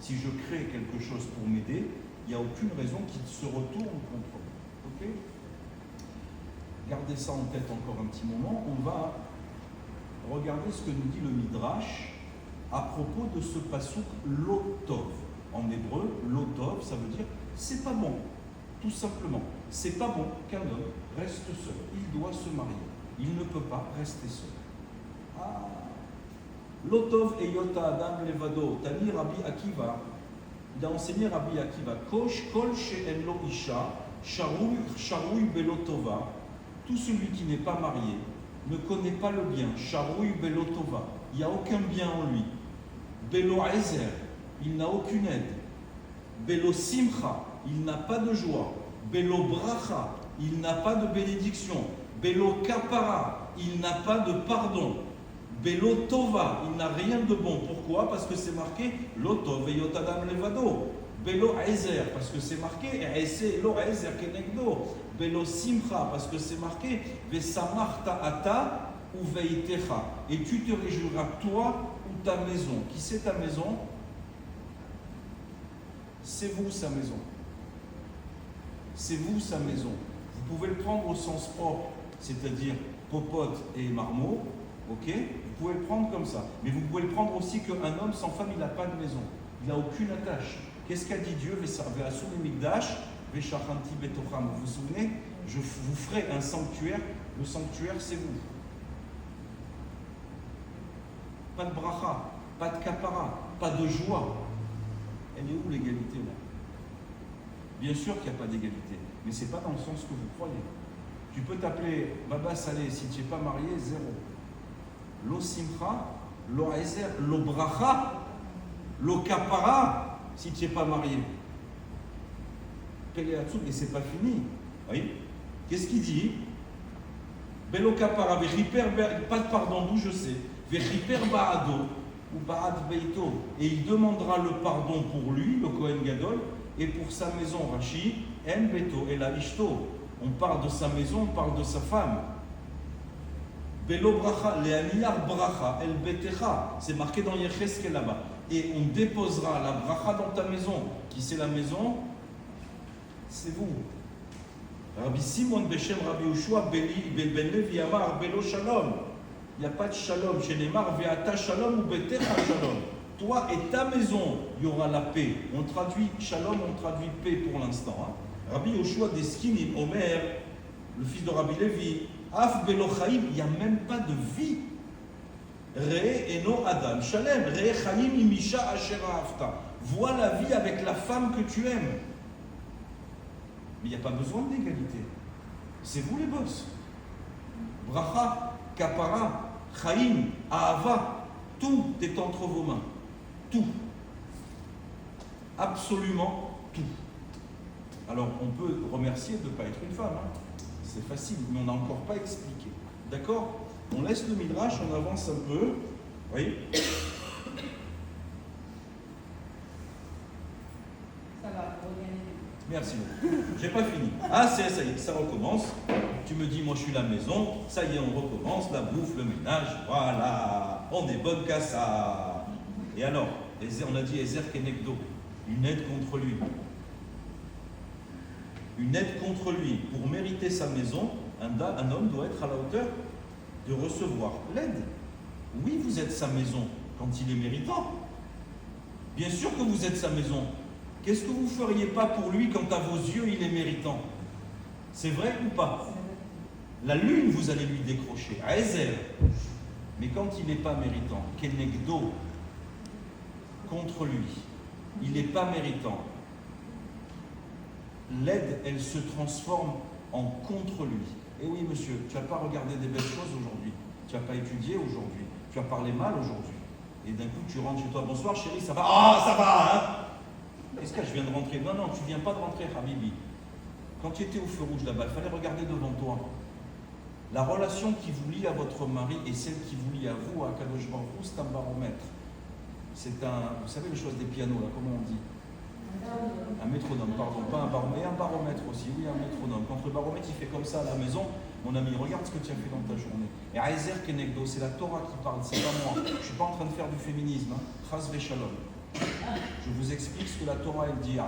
si je crée quelque chose pour m'aider, il n'y a aucune raison qu'il se retourne contre moi. Ok? Gardez ça en tête encore un petit moment. On va regarder ce que nous dit le Midrash à propos de ce pasouk Lotov. En hébreu, Lotov, ça veut dire c'est pas bon, tout simplement. C'est pas bon qu'un homme reste seul. Il doit se marier. Il ne peut pas rester seul. Ah. Lotov et Yota Adam Levado, Tani Rabbi Akiva. Il a enseigné Rabbi Akiva. Kosh kol she'en lo isha, sharouy belotova. Tout celui qui n'est pas marié ne connaît pas le bien. Sharouy belotova. Il n'y a aucun bien en lui. Belo ezer, il n'a aucune aide. Belo simcha, il n'a pas de joie. Belo bracha, il n'a pas de bénédiction. Belo kapara, il n'a pas de pardon. Belo tova, il n'a rien de bon. Pourquoi? Parce que c'est marqué Lotov et Yotadam Levado. Belo ezer, parce que c'est marqué Ese lo ezer kenegdo. Belo simcha, parce que c'est marqué Vesamarta ata ou veitecha. Et tu te réjouiras toi ou ta maison. Qui c'est ta maison? C'est vous sa maison. C'est vous sa maison. Vous pouvez le prendre au sens propre, c'est-à-dire popote et marmot, ok? Vous pouvez le prendre comme ça. Mais vous pouvez le prendre aussi qu'un homme sans femme, il n'a pas de maison. Il n'a aucune attache. Qu'est-ce qu'a dit Dieu? Vous vous souvenez? Je vous ferai un sanctuaire. Le sanctuaire, c'est vous. Pas de bracha, pas de kapara, pas de joie. Elle est où l'égalité là? Bien sûr qu'il n'y a pas d'égalité, mais ce n'est pas dans le sens que vous croyez. Tu peux t'appeler Baba Saleh, si tu n'es pas marié, zéro. Lo simcha, lo ezer, lo bracha, lo kapara, si tu n'es pas marié. Peleatsou, et c'est pas fini. Oui. Qu'est-ce qu'il dit? Belo kapara, vechiper, pas de pardon, d'où je sais. Vechiper baado, ou baad beito. Et il demandera le pardon pour lui, le Kohen Gadol, et pour sa maison, Rashi, en beto, et la ishto. On parle de sa maison, on parle de sa femme. Belo bracha, le aniyar bracha, el betecha. C'est marqué dans Yecheskel là-bas. Et on déposera la bracha dans ta maison. Qui c'est la maison? C'est vous. Rabbi Simon Beshem Rabbi Yoshua Ben Levi Amar Belo Shalom. Il n'y a pas de shalom. Chez Neymar, Veata Shalom ou Betecha Shalom. Toi et ta maison, il y aura la paix. On traduit shalom, on traduit paix pour l'instant. Hein. Rabbi Yoshua Deskinim Omer, le fils de Rabbi Levi, Af Belo Chaim, il n'y a même pas de vie. Re Eno Adam Shalem, Re Chaim Imisha Ashera Afta. Vois la vie avec la femme que tu aimes. Mais il n'y a pas besoin d'égalité. C'est vous les boss. Bracha, Kapara, Chaim, Ahava, tout est entre vos mains. Tout. Absolument tout. Alors, on peut remercier de ne pas être une femme. Hein. C'est facile, mais on n'a encore pas expliqué. D'accord? On laisse le midrash, on avance un peu. Oui. Ça va, regagner. Merci beaucoup. J'ai pas fini. Ah, ça y est, ça recommence. Tu me dis, moi je suis la maison. Ça y est, on recommence. La bouffe, le ménage. Voilà. On est bonne qu'à ça. Et alors, on a dit Ezer Kenegdo. Une aide contre lui. Une aide contre lui. Pour mériter sa maison, un homme doit être à la hauteur de recevoir l'aide. Oui, vous êtes sa maison quand il est méritant. Bien sûr que vous êtes sa maison. Qu'est-ce que vous ne feriez pas pour lui quand à vos yeux il est méritant? C'est vrai ou pas? La lune, vous allez lui décrocher, à Ezer. Mais quand il n'est pas méritant, Kenegdo, contre lui, il n'est pas méritant. L'aide, elle se transforme en contre lui. Eh oui, monsieur, tu n'as pas regardé des belles choses aujourd'hui. Tu n'as pas étudié aujourd'hui. Tu as parlé mal aujourd'hui. Et d'un coup, tu rentres chez toi. Bonsoir, chérie, ça va? Ah, ça va, hein? Est-ce que je viens de rentrer? Non, non, tu ne viens pas de rentrer, Habibi. Quand tu étais au feu rouge là-bas, il fallait regarder devant toi. La relation qui vous lie à votre mari et celle qui vous lie à vous, à Kadosh Baruch Hu, c'est un baromètre. C'est un, vous savez les choses des pianos, là, comment on dit? Un métronome, pardon, pas un baromètre, mais un baromètre aussi, oui, un métronome. Quand le baromètre il fait comme ça à la maison, mon ami, regarde ce que tu as fait dans ta journée. Et Aizer Kenegdo, c'est la Torah qui parle, c'est pas moi. Je ne suis pas en train de faire du féminisme, hein. Chas v'shalom. Je vous vous explique ce que la Torah elle dit.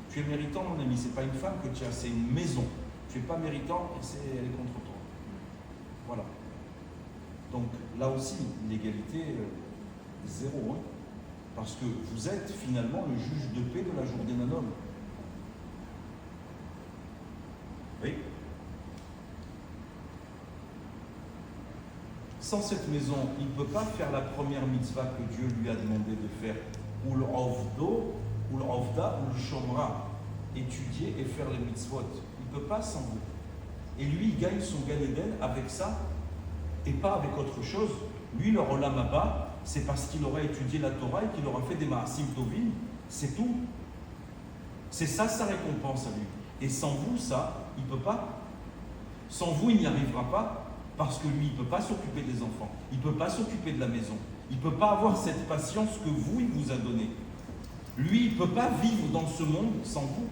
Tu es méritant, mon ami, c'est pas une femme que tu as, c'est une maison. Tu n'es pas méritant et elle est contre toi. Voilà. Donc là aussi, l'égalité, zéro. Hein, parce que vous êtes finalement le juge de paix de la journée d'un homme. Oui. Sans cette maison, il ne peut pas faire la première mitzvah que Dieu lui a demandé de faire. Ou le avdo, ou le avda, ou le shomra. Étudier et faire les mitzvot. Il ne peut pas sans vous. Et lui, il gagne son Gan Eden avec ça, et pas avec autre chose. Lui, le Olam Haba, c'est parce qu'il aura étudié la Torah et qu'il aura fait des Maasim Tovim. C'est tout. C'est ça sa récompense à lui. Et sans vous, ça, il ne peut pas. Sans vous, il n'y arrivera pas. Parce que lui, il ne peut pas s'occuper des enfants. Il ne peut pas s'occuper de la maison. Il ne peut pas avoir cette patience que vous, il vous a donnée. Lui, il ne peut pas vivre dans ce monde sans vous.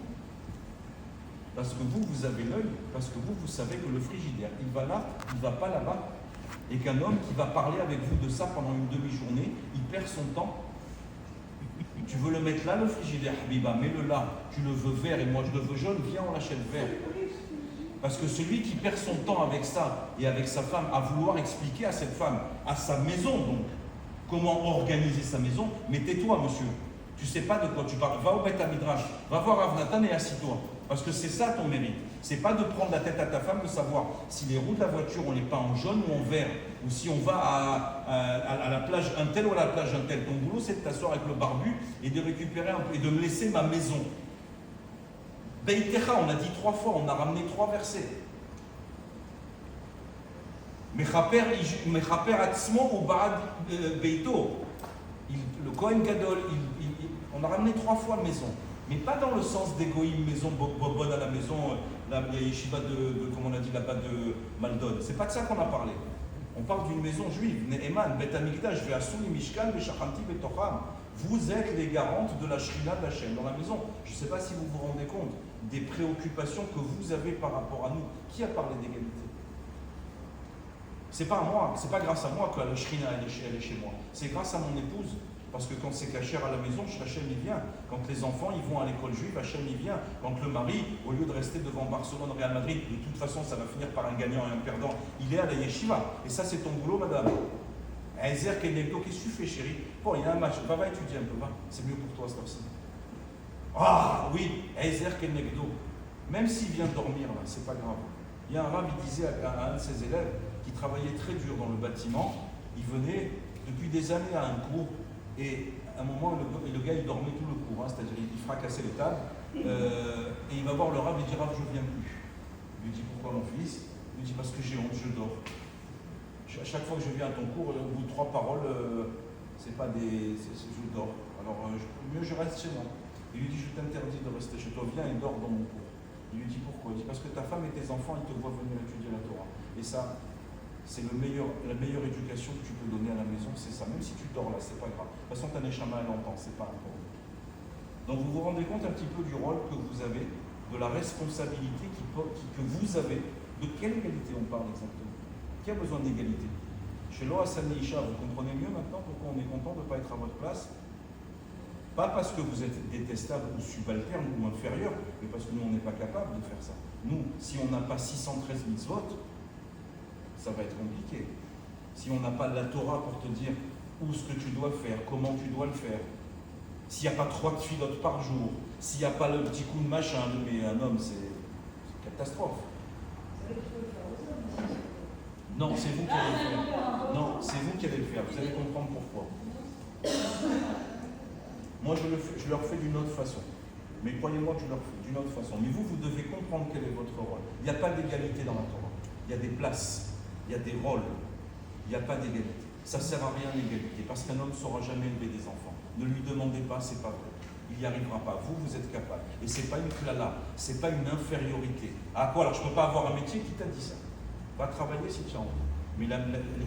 Parce que vous, vous avez l'œil. Parce que vous, vous savez que le frigidaire, il va là, il ne va pas là-bas. Et qu'un homme qui va parler avec vous de ça pendant une demi-journée, il perd son temps. Tu veux le mettre là, le frigidaire, Habiba, mets-le là. Tu le veux vert et moi je le veux jaune, viens, on l'achète vert. Parce que celui qui perd son temps avec ça et avec sa femme, à vouloir expliquer à cette femme, à sa maison donc, comment organiser sa maison, mais tais-toi, monsieur. Tu ne sais pas de quoi tu parles. Va au Beth Midrash, va voir Rav Nathan et assis-toi. Parce que c'est ça ton mérite. C'est pas de prendre la tête à ta femme, de savoir si les roues de la voiture on les peint en jaune ou en vert, ou si on va à la plage un tel ou à la plage un tel. Ton boulot, c'est de t'asseoir avec le barbu et de récupérer un peu et de me laisser ma maison. Beitecha, on a dit 3 fois, on a ramené 3 versets. Mechaper atzmo ou ba'ad beito. Le Kohen Gadol, on a ramené 3 fois maison. Mais pas dans le sens d'égoïme, maison bonne à la maison, la yeshiva comme on a dit là-bas de Maldon. C'est pas de ça qu'on a parlé. On parle d'une maison juive, Ne'eman, Bet Amikdash, Ve'asuni Mishkan, Ve'shachanti Betocham. Vous êtes les garantes de la Shrina d'Hachem dans la maison. Je ne sais pas si vous vous rendez compte des préoccupations que vous avez par rapport à nous. Qui a parlé d'égalité? C'est pas à moi, c'est pas grâce à moi que la Shrina elle est chez moi. C'est grâce à mon épouse. Parce que quand c'est cachère à la maison, Hachem y vient. Quand les enfants ils vont à l'école juive, Hachem y vient. Quand le mari, au lieu de rester devant Barcelone, Real Madrid, de toute façon ça va finir par un gagnant et un perdant, il est à la yeshiva. Et ça c'est ton boulot, madame. Ezer Kenegdo, qu'est-ce que tu fais, chérie? Bon, il y a un match, va étudier un peu, va. C'est mieux pour toi, cette heure-ci. Ah oui, Ezer Kenegdo. Même s'il vient dormir là, c'est pas grave. Il y a un rab, il disait à un de ses élèves qui travaillait très dur dans le bâtiment, il venait depuis des années à un cours. Et à un moment, le gars, il dormait tout le cours, hein, c'est-à-dire il fracassait les tables, et il va voir le rab, il dit, Rab, je ne viens plus. Il lui dit, pourquoi mon fils? Il lui dit, parce que j'ai honte, je dors. À chaque fois que je viens à ton cours, au bout de 3 paroles, je dors. Alors, mieux je reste chez moi. Il lui dit, je t'interdis de rester chez toi, viens et dors dans mon cours. Il lui dit, pourquoi? Il dit, parce que ta femme et tes enfants, ils te voient venir étudier la Torah. Et ça, c'est la meilleure éducation que tu peux donner à la maison, c'est ça. Même si tu dors là, c'est pas grave. De toute façon, ta neshama, elle entend, c'est pas un problème. Donc vous vous rendez compte un petit peu du rôle que vous avez, de la responsabilité que vous avez. De quelle égalité on parle exactement? Qui a besoin d'égalité? Chez Lo Hassani Isha, vous comprenez mieux maintenant pourquoi on est content de ne pas être à votre place? Pas parce que vous êtes détestable ou subalterne ou inférieur, mais parce que nous, on n'est pas capable de faire ça. Nous, si on n'a pas 613 mitzvot, ça va être compliqué. Si on n'a pas la Torah pour te dire où ce que tu dois faire, comment tu dois le faire, s'il n'y a pas 3 tfilotes par jour, s'il n'y a pas le petit coup de machin, mais un homme, c'est une catastrophe. Non, c'est vous qui allez le faire. Non, c'est vous qui allez le faire. Vous allez comprendre pourquoi. Moi, je leur fais d'une autre façon. Mais croyez-moi que je leur fais d'une autre façon. Mais vous devez comprendre quel est votre rôle. Il n'y a pas d'égalité dans la Torah. Il y a des places. Il y a des rôles, il n'y a pas d'égalité. Ça ne sert à rien l'égalité, parce qu'un homme ne saura jamais élever des enfants. Ne lui demandez pas, c'est pas vrai. Il n'y arrivera pas. Vous êtes capable. Et ce n'est pas une klala, ce n'est pas une infériorité. Ah quoi, alors je ne peux pas avoir un métier? Qui t'a dit ça? Va travailler si tu as envie. Mais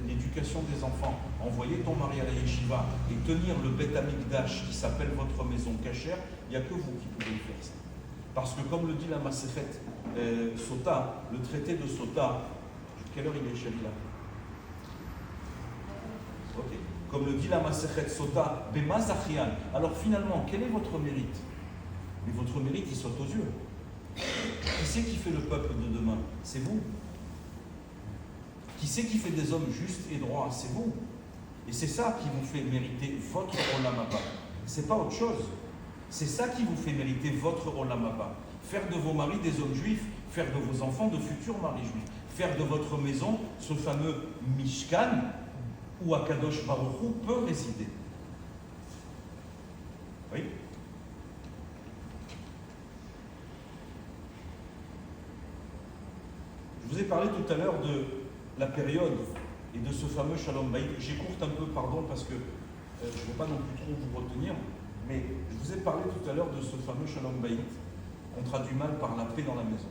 l'éducation des enfants, envoyer ton mari à la yeshiva et tenir le Beth Amikdash qui s'appelle votre maison cachère, il n'y a que vous qui pouvez faire ça. Parce que comme le dit la Masechet Sota, le traité de Sota, quelle heure il est, chérie, là? Ok. Comme le dit la Masechet Sota, Bema Zachian. Alors finalement, quel est votre mérite? Mais votre mérite, il saute aux yeux. Qui c'est qui fait le peuple de demain? C'est vous. Qui c'est qui fait des hommes justes et droits? C'est vous. Et c'est ça qui vous fait mériter votre Olam Haba. C'est pas autre chose. C'est ça qui vous fait mériter votre Olam Haba. Faire de vos maris des hommes juifs, faire de vos enfants de futurs maris juifs, faire de votre maison ce fameux Mishkan où Akadosh Baruch Hu peut résider. Oui. Je vous ai parlé tout à l'heure de la période et de ce fameux Shalom Bayit. J'écourte un peu, pardon, parce que je ne veux pas non plus trop vous retenir, mais je vous ai parlé tout à l'heure de ce fameux Shalom Bayit, qu'on traduit mal par la paix dans la maison.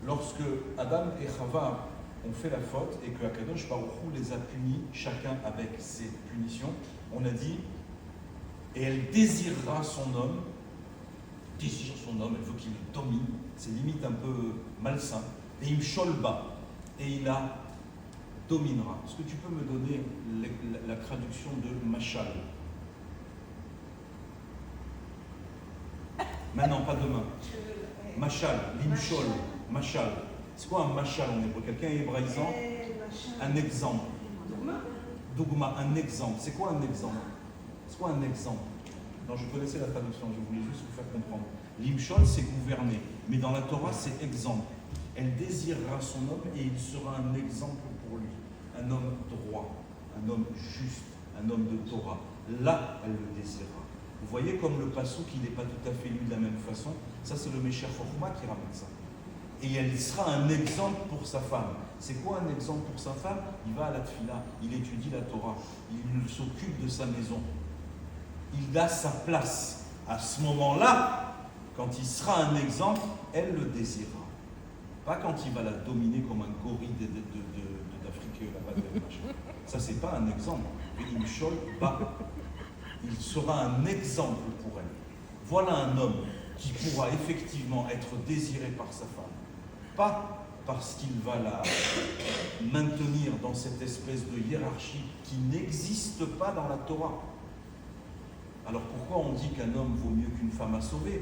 Lorsque Adam et Chava ont fait la faute et que Akadosh Baruch Hu les a punis, chacun avec ses punitions, on a dit, et elle désirera son homme, désire son homme, elle veut qu'il le domine, c'est limite un peu malsain, et il sholba, et il la dominera. Est-ce que tu peux me donner la traduction de Machal? Maintenant, pas demain. Machal, l'imshol, Machal. C'est quoi un Machal en hébreu? Quelqu'un est hébraïsant? Un exemple. Dougma, un exemple. C'est quoi un exemple? C'est quoi un exemple? Non, je connaissais la traduction, je voulais juste vous faire comprendre. L'imshol, c'est gouverner. Mais dans la Torah, c'est exemple. Elle désirera son homme et il sera un exemple pour lui. Un homme droit, un homme juste, un homme de Torah. Là, elle le désirera. Vous voyez comme le passouk, il n'est pas tout à fait lu de la même façon. Ça, c'est le Meshach Chochma qui ramène ça. Et elle sera un exemple pour sa femme. C'est quoi un exemple pour sa femme? Il va à la tfila, il étudie la Torah, il s'occupe de sa maison. Il a sa place. À ce moment-là, quand il sera un exemple, elle le désirera. Pas quand il va la dominer comme un gorille d'Afrique là-bas. Ça, c'est pas un exemple. Il sera un exemple pour elle. Voilà un homme qui pourra effectivement être désiré par sa femme. Pas parce qu'il va la maintenir dans cette espèce de hiérarchie qui n'existe pas dans la Torah. Alors pourquoi on dit qu'un homme vaut mieux qu'une femme à sauver?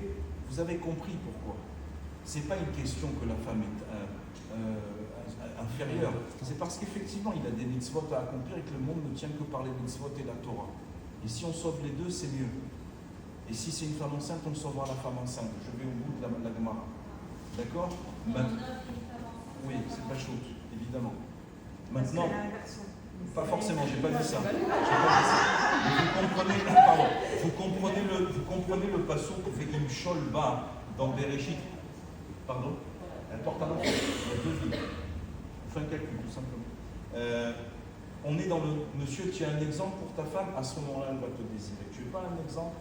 Vous avez compris pourquoi. Ce n'est pas une question que la femme est inférieure. C'est parce qu'effectivement, il a des mitzvot à accomplir et que le monde ne tient que par les mitzvot et la Torah. Et si on sauve les deux, c'est mieux. Et si c'est une femme enceinte, on sauvera la femme enceinte. Je vais au bout de la Gemara. D'accord? Oui, c'est pas chaud, évidemment. Maintenant, pas forcément, j'ai pas dit ça. Mais vous comprenez le passouk Ve'im Sholba dans Bereshit. Pardon? Elle porte un enfant. Il y a deux vies. On fait un calcul, tout simplement. On est dans le monsieur, tu as un exemple pour ta femme, à ce moment-là, elle va te désirer. Tu veux pas un exemple?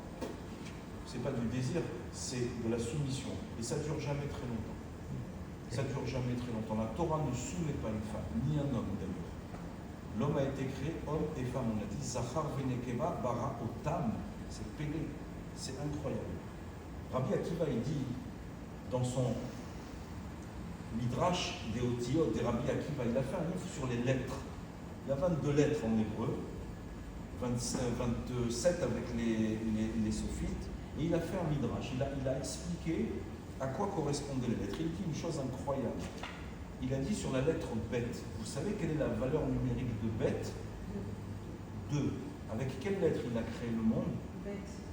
C'est pas du désir, c'est de la soumission. Et ça dure jamais très longtemps. Ça dure jamais très longtemps. La Torah ne soumet pas une femme, ni un homme d'ailleurs. L'homme a été créé, homme et femme. On a dit Zachar venekeva bara otam. C'est pélé. C'est incroyable. Rabbi Akiva, il dit dans son Midrash des Otiot, des Rabbi Akiva, il a fait un livre sur les lettres. Il y a 22 lettres en hébreu, 27 avec les sophites, et il a fait un Midrash. Il a expliqué à quoi correspondaient les lettres. Il dit une chose incroyable. Il a dit sur la lettre bête, vous savez quelle est la valeur numérique de bête? 2. Avec quelle lettre il a créé le monde?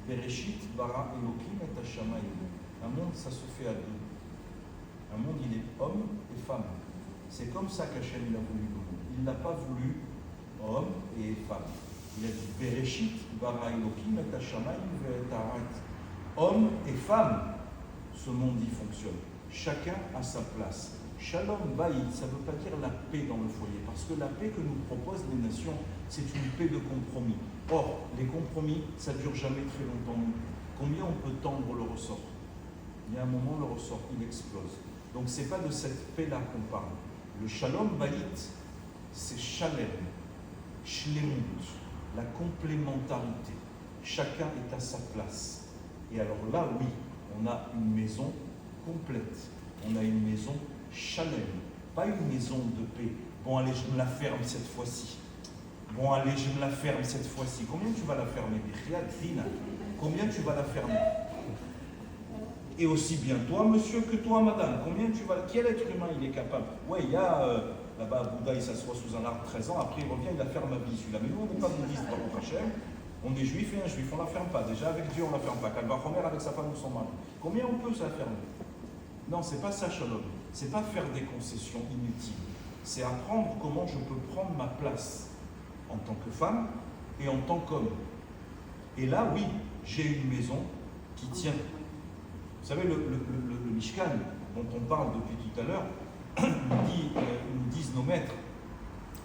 Bereshit, bara, Elohim et Hashamayim. Un monde, ça se fait à deux. Un monde, il est homme et femme. C'est comme ça qu'Hachem il a voulu le monde. Il n'a pas voulu homme et femme. Il a dit Bereshit, bara, Elohim et Hashamayim et Haaret. Homme et femme, ce monde y fonctionne. Chacun a sa place. Shalom Bayit, ça ne veut pas dire la paix dans le foyer, parce que la paix que nous proposent les nations, c'est une paix de compromis. Or, les compromis, ça ne dure jamais très longtemps. Combien on peut tendre le ressort? Il y a un moment, le ressort, il explose. Donc, ce n'est pas de cette paix-là qu'on parle. Le Shalom Bayit, c'est Shalem, Shlemut, la complémentarité. Chacun est à sa place. Et alors là, oui, on a une maison complète. On a une maison Shalem, pas une maison de paix. Bon, allez, je me la ferme cette fois-ci. Bon, allez, je me la ferme cette fois-ci. Combien tu vas la fermer, Bichriad, Zina? Combien tu vas la fermer? Et aussi bien toi, monsieur, que toi, madame. Combien tu vas... Quel être humain il est capable? Ouais, il y a là-bas, Bouddha, il s'assoit sous un arbre 13 ans, après il revient, il la ferme à vie, celui-là. Mais nous, on n'est pas bouddhiste, par contre, Hachem. On est juif et un juif, on ne la ferme pas. Déjà, avec Dieu, on ne la ferme pas. Calva Homer avec sa femme ou son mari. Combien on peut se la fermer? Non, c'est pas ça, Shalom. C'est pas faire des concessions inutiles. C'est apprendre comment je peux prendre ma place en tant que femme et en tant qu'homme. Et là, oui, j'ai une maison qui tient. Vous savez, le Mishkan, dont on parle depuis tout à l'heure, nous disent nos maîtres,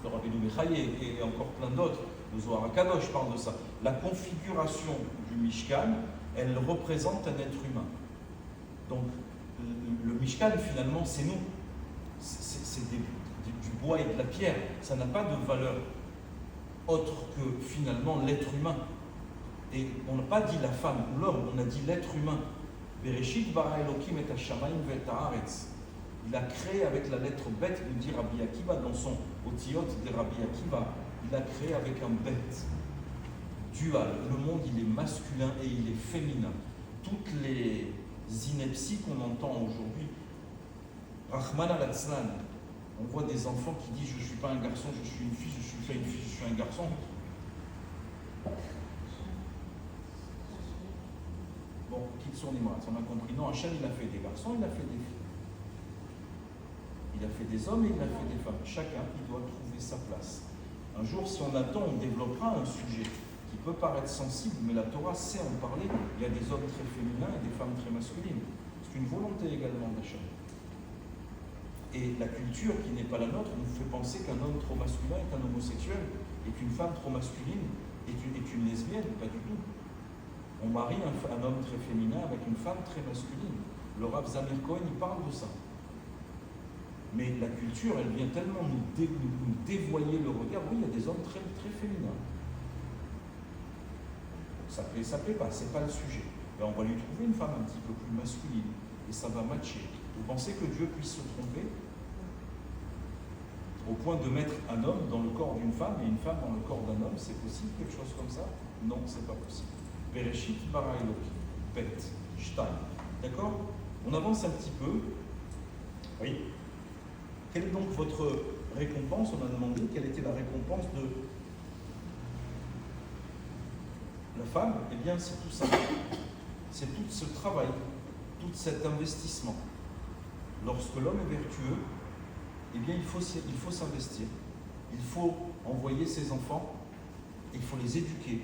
le Rabbeinu Bechaye et encore plein d'autres, le Zohar HaKadosh parle de ça. La configuration du Mishkan, elle représente un être humain. Donc, le Mishkan, finalement, c'est nous. C'est du bois et de la pierre. Ça n'a pas de valeur autre que, finalement, l'être humain. Et on n'a pas dit la femme ou l'homme, on a dit l'être humain. Bereshit bara Elokim et Hashamayim ve'et haaretz. Il a créé avec la lettre bête, nous dit Rabbi Akiva dans son Otiyot de Rabbi Akiva, il a créé avec un bête. Dual. Le monde, il est masculin et il est féminin. Toutes les inepties qu'on entend aujourd'hui, Rahman al-Atzlan, on voit des enfants qui disent je ne suis pas un garçon, je suis une fille, je suis pas une fille, je suis un garçon. Bon, quitte son image, on a compris. Non, Hachem, il a fait des garçons, il a fait des filles. Il a fait des hommes et il a fait des femmes. Chacun, il doit trouver sa place. Un jour, si on attend, on développera un sujet qui peut paraître sensible, mais la Torah sait en parler. Il y a des hommes très féminins et des femmes très masculines. C'est une volonté également d'Hachem. Et la culture qui n'est pas la nôtre nous fait penser qu'un homme trop masculin est un homosexuel et qu'une femme trop masculine est une lesbienne. Pas du tout. On marie un homme très féminin avec une femme très masculine. Le Rav Zamir Cohen, il parle de ça. Mais la culture, elle vient tellement nous dévoyer le regard. Oui, il y a des hommes très, très féminins. Ça plaît pas, c'est pas le sujet. Et on va lui trouver une femme un petit peu plus masculine. Et ça va matcher. Vous pensez que Dieu puisse se tromper? Au point de mettre un homme dans le corps d'une femme et une femme dans le corps d'un homme, c'est possible quelque chose comme ça? Non, c'est pas possible. Bereshit bara Elokim, Bet, Shtaim. D'accord? On avance un petit peu. Oui. Quelle est donc votre récompense? On a demandé quelle était la récompense de la femme. Eh bien, c'est tout ça. C'est tout ce travail, tout cet investissement. Lorsque l'homme est vertueux, eh bien, il faut s'investir. Il faut envoyer ses enfants, il faut les éduquer.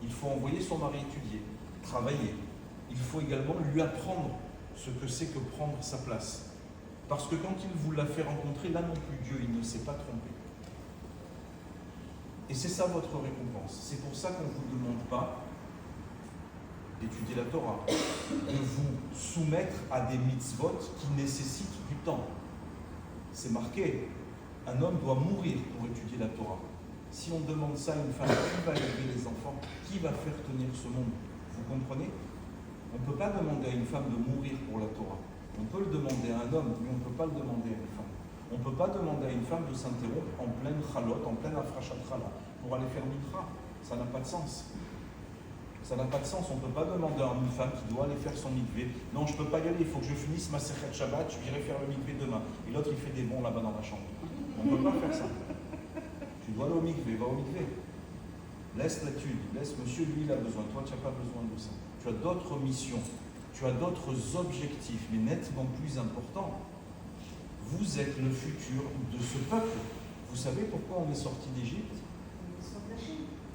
Il faut envoyer son mari étudier, travailler. Il faut également lui apprendre ce que c'est que prendre sa place. Parce que quand il vous l'a fait rencontrer, là non plus, Dieu, il ne s'est pas trompé. Et c'est ça votre récompense. C'est pour ça qu'on ne vous demande pas d'étudier la Torah, de vous soumettre à des mitzvot qui nécessitent du temps. C'est marqué, un homme doit mourir pour étudier la Torah. Si on demande ça à une femme, qui va élever les enfants? Qui va faire tenir ce monde? Vous comprenez? On ne peut pas demander à une femme de mourir pour la Torah. On peut le demander à un homme, mais on ne peut pas le demander à une femme. On ne peut pas demander à une femme de s'interrompre en pleine chalot, en pleine afrachat chala, pour aller faire mitra. Ça n'a pas de sens. Ça n'a pas de sens. On ne peut pas demander à une femme qui doit aller faire son mikvé. Non, je ne peux pas y aller, il faut que je finisse ma sechet Shabbat, je viendrai faire le mikvé demain. Et l'autre, il fait des bons là-bas dans la chambre. On ne peut pas faire ça. Tu dois aller au mikvé, va au mikvé. Laisse l'étude, laisse monsieur, lui, il a besoin. Toi, tu n'as pas besoin de ça. Tu as d'autres missions, tu as d'autres objectifs, mais nettement plus importants. Vous êtes le futur de ce peuple. Vous savez pourquoi on est sorti d'Égypte?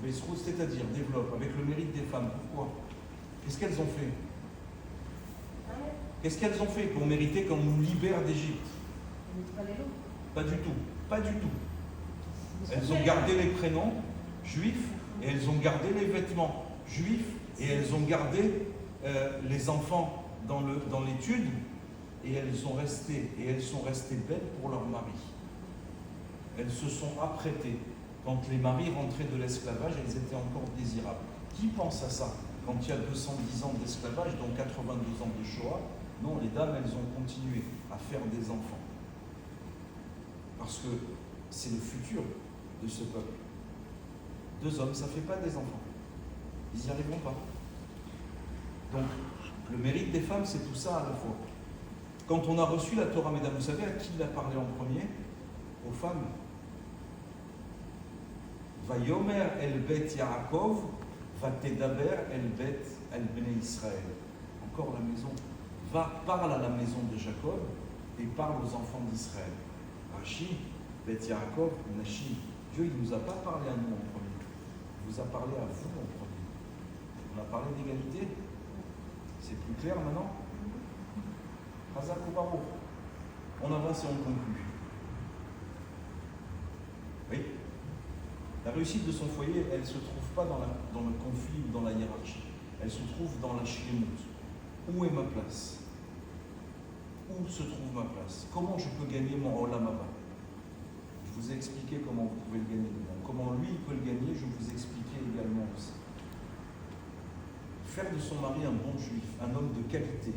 C'est-à-dire, développe, avec le mérite des femmes. Pourquoi? Qu'est-ce qu'elles ont fait? Qu'est-ce qu'elles ont fait pour mériter qu'on nous libère d'Égypte? Pas du tout, pas du tout. Elles ont gardé les prénoms juifs et elles ont gardé les vêtements juifs et elles ont gardé les enfants dans l'étude et elles sont restées belles pour leur mari. Elles se sont apprêtées. Quand les maris rentraient de l'esclavage, elles étaient encore désirables. Qui pense à ça? Quand il y a 210 ans d'esclavage, dont 82 ans de Shoah, non, les dames, elles ont continué à faire des enfants. Parce que c'est le futur de ce peuple. 2 hommes, ça ne fait pas des enfants. Ils n'y arriveront pas. Donc, le mérite des femmes, c'est tout ça à la fois. Quand on a reçu la Torah, mesdames, vous savez à qui il a parlé en premier? Aux femmes. Vayomer el bet Yaakov, vatedaber el bet el bnei Israël. Encore la maison. Parle à la maison de Jacob et parle aux enfants d'Israël. Rashi, bet Yaakov, Nashi. Dieu, il ne nous a pas parlé à nous en premier. Il vous a parlé à vous en premier. On a parlé d'égalité. C'est plus clair maintenant? Hazak ou Baruch. On avance et on conclut. Oui. La réussite de son foyer, elle ne se trouve pas dans le conflit ou dans la hiérarchie. Elle se trouve dans la shlemut. Où est ma place? Où se trouve ma place? Comment je peux gagner mon olam haba? Je vous ai expliqué comment vous pouvez le gagner. Comment lui, il peut le gagner, je vous expliquais également aussi. Faire de son mari un bon juif, un homme de qualité.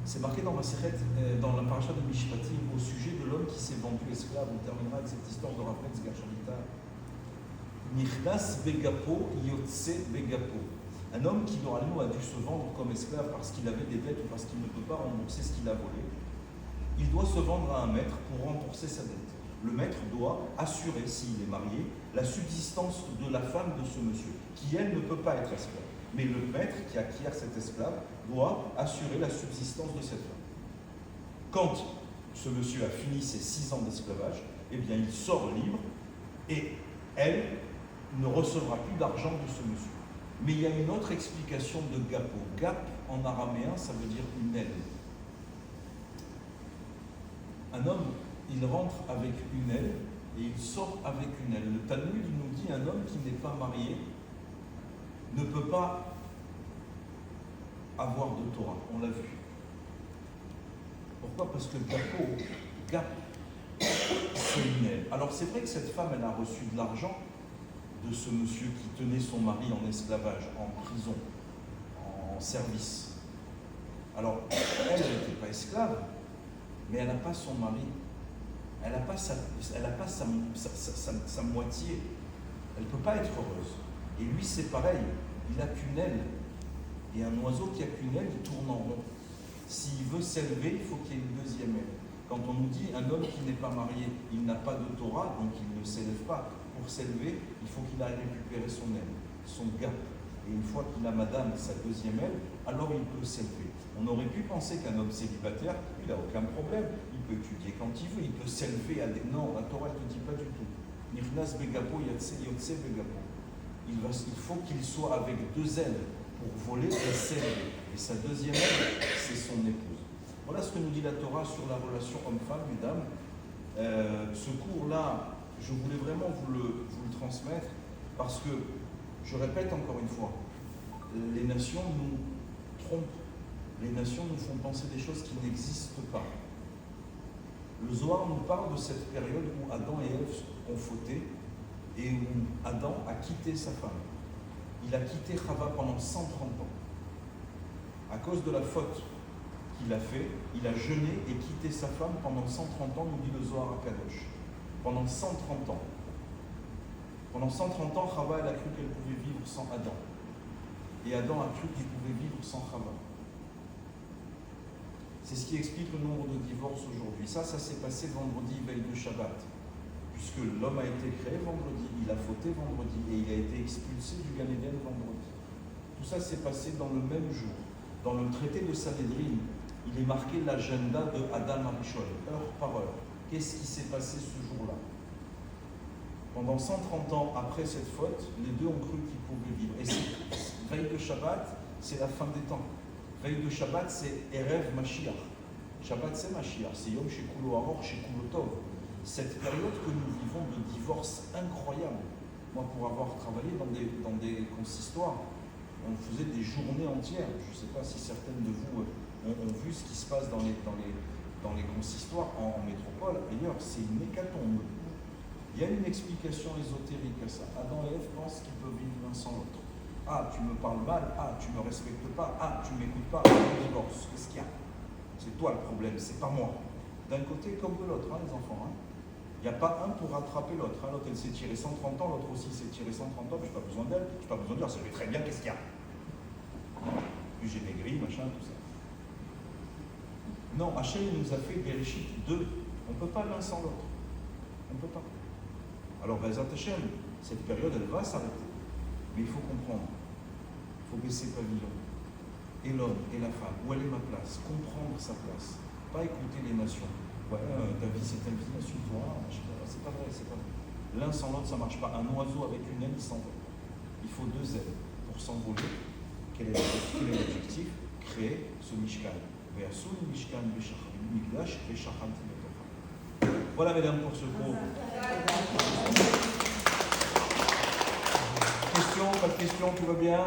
C'est marqué dans la paracha de Mishpatim, au sujet de l'homme qui s'est vendu esclave. On terminera avec cette histoire de Rav Metzger Shalita. Nichnas begapo, yotse begapo. Un homme qui, normalement, a dû se vendre comme esclave parce qu'il avait des dettes ou parce qu'il ne peut pas rembourser ce qu'il a volé. Il doit se vendre à un maître pour rembourser sa dette. Le maître doit assurer, s'il est marié, la subsistance de la femme de ce monsieur, qui, elle, ne peut pas être esclave. Mais le maître qui acquiert cet esclave doit assurer la subsistance de cette femme. Quand ce monsieur a fini ses 6 ans d'esclavage, eh bien, il sort libre et elle ne recevra plus d'argent de ce monsieur. Mais il y a une autre explication de gapo. Gap, en araméen, ça veut dire une aile. Un homme, il rentre avec une aile et il sort avec une aile. Le Talmud nous dit un homme qui n'est pas marié ne peut pas avoir de Torah. On l'a vu. Pourquoi? Parce que gap, c'est une aile. Alors c'est vrai que cette femme, elle a reçu de l'argent de ce monsieur qui tenait son mari en esclavage, en prison, en service. Alors, elle n'était pas esclave, mais elle n'a pas son mari. Elle n'a pas sa moitié. Elle ne peut pas être heureuse. Et lui, c'est pareil. Il n'a qu'une aile. Et un oiseau qui n'a qu'une aile, il tourne en rond. S'il veut s'élever, il faut qu'il y ait une deuxième aile. Quand on nous dit un homme qui n'est pas marié, il n'a pas de Torah, donc il ne s'élève pas. Pour s'élever, il faut qu'il aille récupérer son aile, son gap. Et une fois qu'il a madame, sa deuxième aile, alors il peut s'élever. On aurait pu penser qu'un homme célibataire, il n'a aucun problème. Il peut étudier quand il veut, il peut s'élever à des... Non, la Torah ne te dit pas du tout. Nirnas begapo, yotse begapo. Il faut qu'il soit avec 2 ailes pour voler et s'élever. Et sa deuxième aile, c'est son épouse. Voilà ce que nous dit la Torah sur la relation homme-femme, mesdames. Ce cours-là, je voulais vraiment vous le transmettre parce que, je répète encore une fois, les nations nous trompent. Les nations nous font penser des choses qui n'existent pas. Le Zohar nous parle de cette période où Adam et Ève ont fauté et où Adam a quitté sa femme. Il a quitté Chava pendant 130 ans. À cause de la faute qu'il a fait, il a jeûné et quitté sa femme pendant 130 ans, nous dit le Zohar à Kadosh. Pendant 130 ans. Pendant 130 ans, Chava, elle a cru qu'elle pouvait vivre sans Adam. Et Adam a cru qu'il pouvait vivre sans Chava. C'est ce qui explique le nombre de divorces aujourd'hui. Ça s'est passé vendredi, veille de Shabbat. Puisque l'homme a été créé vendredi, il a fauté vendredi et il a été expulsé du Gan Eden vendredi. Tout ça s'est passé dans le même jour. Dans le traité de Sanhedrin, il est marqué l'agenda de Adam Arishon, heure par heure. Qu'est-ce qui s'est passé ce jour-là? Pendant 130 ans après cette faute, les deux ont cru qu'ils pouvaient vivre. Et veille de Shabbat, c'est la fin des temps. Veille de Shabbat, c'est Erev Mashiach. Shabbat, c'est Mashiach. C'est Yom Shekulo Aror, Shekulo Tov. Cette période que nous vivons de divorce incroyable. Moi, pour avoir travaillé dans des consistoires, on faisait des journées entières. Je ne sais pas si certaines de vous ont vu ce qui se passe dans les consistoires en métropole. Ailleurs, c'est une hécatombe. Il y a une explication ésotérique à ça. Adam et Ève pensent qu'ils peuvent vivre l'un sans l'autre. Ah, tu me parles mal. Ah, tu me respectes pas. Ah, tu m'écoutes pas. On divorce. Qu'est-ce qu'il y a? C'est toi le problème, c'est pas moi. D'un côté comme de l'autre, hein, les enfants. Hein. Il n'y a pas un pour rattraper l'autre. Hein. L'autre, elle s'est tirée 130 ans, l'autre aussi s'est tirée 130 ans, mais je n'ai pas besoin d'elle, je n'ai pas besoin de dire, ça fait très bien, qu'est-ce qu'il y a? Puis j'ai maigri, machin, tout ça. Non, Hachem nous a fait des réchites deux. On ne peut pas l'un sans l'autre. On ne peut pas. Alors, Bezat Hachem, cette période, elle va s'arrêter. Mais il faut comprendre. Il faut baisser pavillon. Et l'homme et la femme, où elle est ma place? Comprendre sa place. Pas écouter les nations. Ouais, ta vie c'est ta vie, assume-toi. C'est pas vrai, c'est pas vrai. L'un sans l'autre, ça ne marche pas. Un oiseau avec une aile, il s'envole. Il faut deux ailes pour s'envoler. Quel est l'objectif? Créer ce Mishkan. Voilà, mesdames, pour ce cours. Question, pas de question, tout va bien?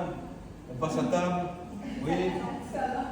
On passe à table? Oui?